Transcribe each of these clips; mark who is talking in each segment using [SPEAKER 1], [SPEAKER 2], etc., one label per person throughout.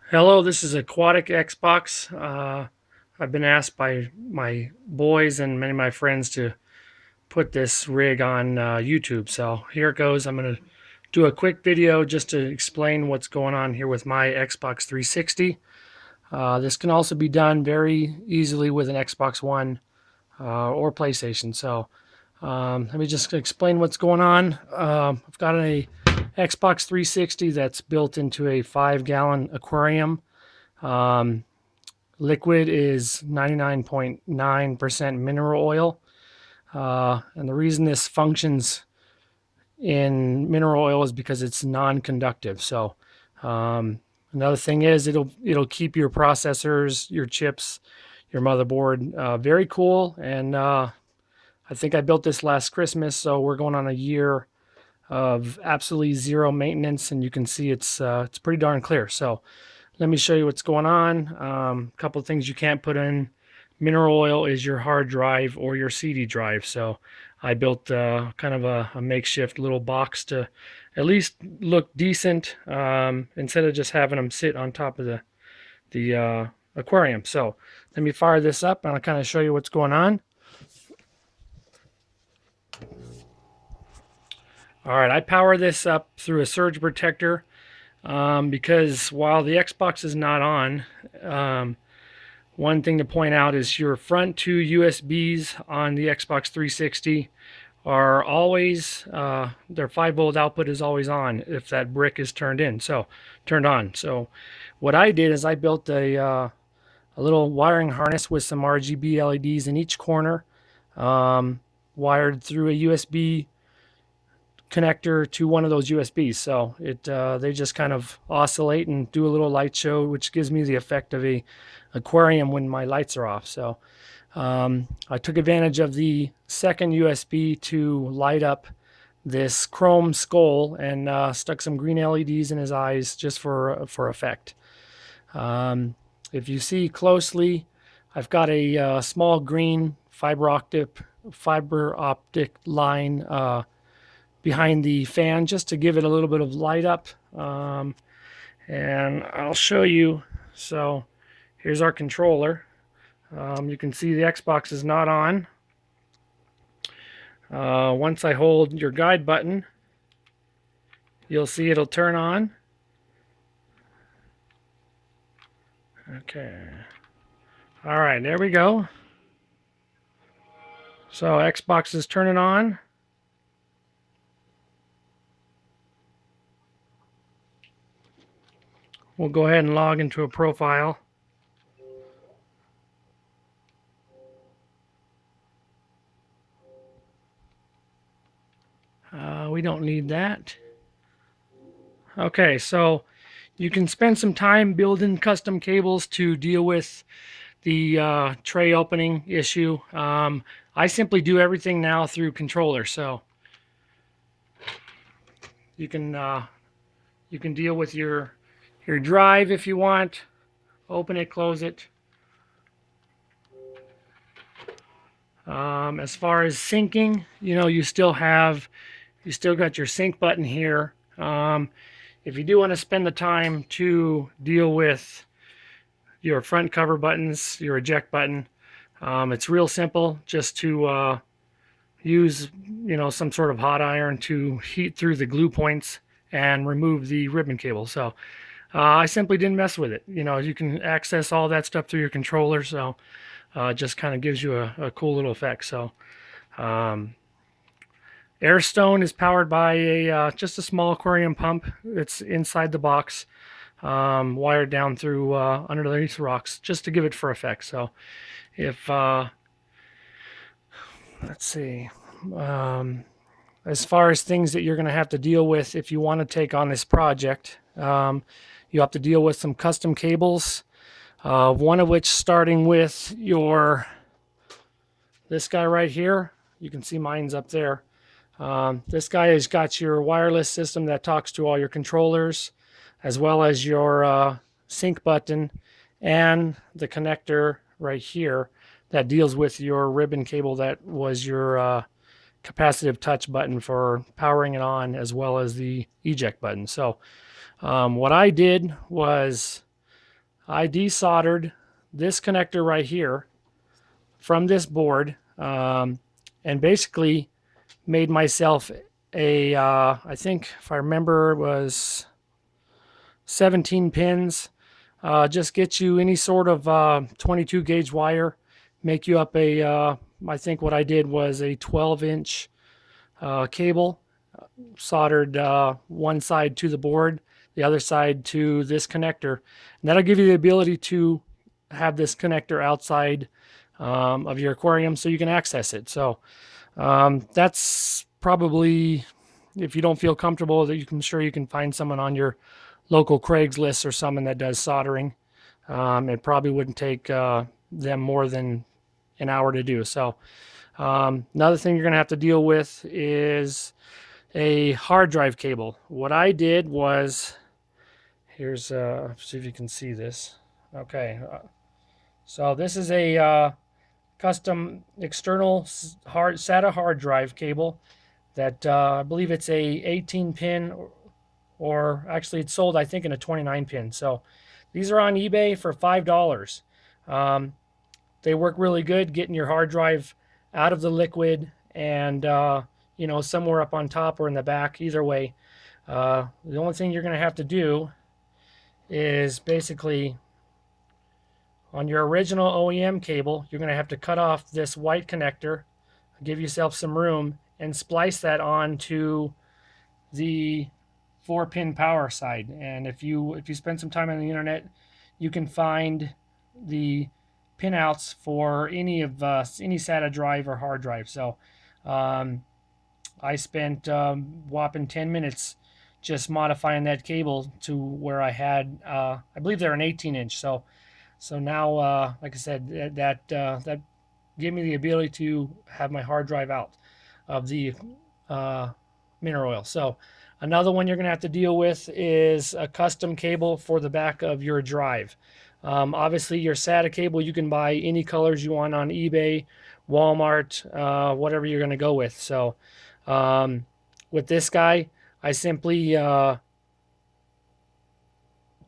[SPEAKER 1] Hello, this is Aquatic Xbox. I've been asked by my boys and many of my friends to put this rig on YouTube. So here it goes. I'm going to do a quick video just to explain what's going on here with my Xbox 360. This can also be done very easily with an Xbox One or PlayStation. So let me just explain what's going on. I've got a Xbox 360 that's built into a 5-gallon aquarium. Um, Liquid is 99.9% mineral oil. And the reason this functions in mineral oil is because it's non-conductive. So another thing is it'll keep your processors, your chips, your motherboard very cool. And I think I built this last Christmas, so we're going on a year of absolutely zero maintenance, and you can see it's pretty darn clear. So let me show you what's going on. A couple of things you can't put in. Mineral oil is your hard drive or your CD drive. So I built kind of a makeshift little box to at least look decent instead of just having them sit on top of the aquarium. So let me fire this up and I'll kind of show you what's going on. All right, I power this up through a surge protector because while the Xbox is not on, one thing to point out is your front two USBs on the Xbox 360 are always, their 5-volt output is always on if that brick is turned on. So what I did is I built a little wiring harness with some RGB LEDs in each corner, wired through a USB connector to one of those USBs. So they just kind of oscillate and do a little light show, which gives me the effect of a aquarium when my lights are off. So I took advantage of the second USB to light up this chrome skull and stuck some green LEDs in his eyes just for effect. If you see closely, I've got a small green fiber optic line behind the fan just to give it a little bit of light up. And I'll show you. So here's our controller. You can see the Xbox is not on. Once I hold your guide button, you'll see it'll turn on. Okay. All right, there we go. So Xbox is turning on. We'll go ahead and log into a profile. We don't need that. Okay, so you can spend some time building custom cables to deal with the tray opening issue. I simply do everything now through controller, so you can deal with your drive if you want. Open it, close it. As far as syncing, you still got your sync button here. If you do want to spend the time to deal with your front cover buttons, your eject button, it's real simple. Just to use some sort of hot iron to heat through the glue points and remove the ribbon cable. So I simply didn't mess with it. You can access all that stuff through your controller, so it just kind of gives you a cool little effect. So Airstone is powered by just a small aquarium pump. It's inside the box, wired down through underneath the rocks, just to give it for effect. So if let's see, as far as things that you're going to have to deal with if you want to take on this project, you have to deal with some custom cables. One of which starting with this guy right here. You can see mine's up there. This guy has got your wireless system that talks to all your controllers, as well as your sync button and the connector right here that deals with your ribbon cable that was your capacitive touch button for powering it on, as well as the eject button. So what I did was I desoldered this connector right here from this board, and basically made myself a, I think if I remember, it was 17 pins. Just get you any sort of 22 gauge wire, make you up a, I think what I did was a 12-inch cable, soldered one side to the board, the other side to this connector. And that'll give you the ability to have this connector outside of your aquarium so you can access it. So that's probably, if you don't feel comfortable, that I'm sure you can find someone on your local Craigslist or someone that does soldering. It probably wouldn't take them more than an hour to do. So another thing you're going to have to deal with is a hard drive cable. What I did was, here's, see if you can see this. Okay, so this is a custom external SATA hard drive cable that I believe it's a 18 pin, or actually it's sold I think in a 29 pin. So these are on eBay for $5. They work really good getting your hard drive out of the liquid and you know, somewhere up on top or in the back, either way. The only thing you're going to have to do is basically on your original OEM cable, you're going to have to cut off this white connector, give yourself some room, and splice that onto the 4-pin power side. And if you spend some time on the internet, you can find the pinouts for any of any SATA drive or hard drive. So I spent whopping 10 minutes just modifying that cable to where I had, I believe they're an 18-inch. So now, like I said, that gave me the ability to have my hard drive out of the mineral oil. So another one you're going to have to deal with is a custom cable for the back of your drive. Obviously, your SATA cable, you can buy any colors you want on eBay, Walmart, whatever you're going to go with. So with this guy, I simply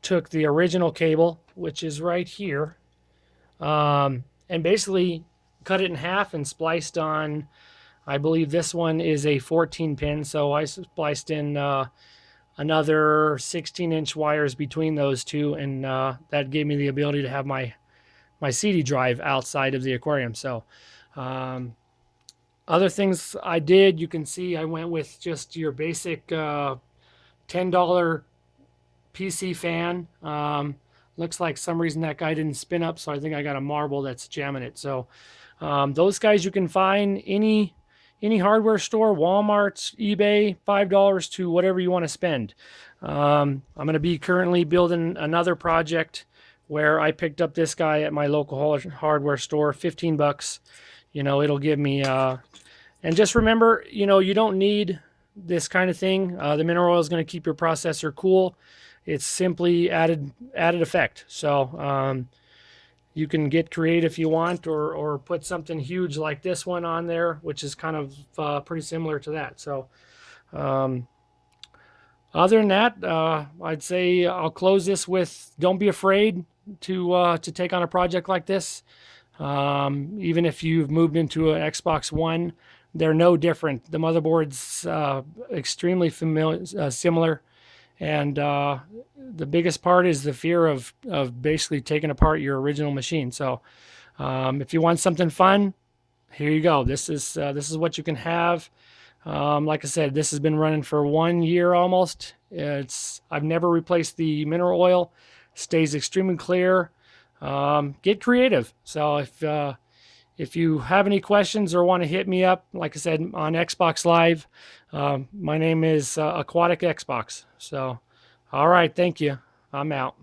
[SPEAKER 1] took the original cable, which is right here, and basically cut it in half and spliced on, I believe this one is a 14 pin, so I spliced in another 16-inch wires between those two, and that gave me the ability to have my CD drive outside of the aquarium. So other things I did, you can see I went with just your basic $10 PC fan. Looks like some reason that guy didn't spin up, so I think I got a marble that's jamming it. So those guys you can find any hardware store, Walmart, eBay, $5 to whatever you want to spend. I'm going to be currently building another project where I picked up this guy at my local hardware store, 15 bucks. You know, it'll give me, and just remember, you know, you don't need this kind of thing. The mineral oil is going to keep your processor cool. It's simply added effect. So you can get creative if you want, or put something huge like this one on there, which is kind of pretty similar to that. So other than that, I'd say I'll close this with, don't be afraid to take on a project like this. Even if you've moved into an Xbox One, they're no different. The motherboard's extremely similar. And the biggest part is the fear of basically taking apart your original machine. So if you want something fun, here you go. This is what you can have. Like I said, this has been running for 1 year almost. I've never replaced the mineral oil. Stays extremely clear. Get creative. So if you have any questions or want to hit me up, like I said, on Xbox Live, my name is Aquatic Xbox. So, all right, thank you. I'm out.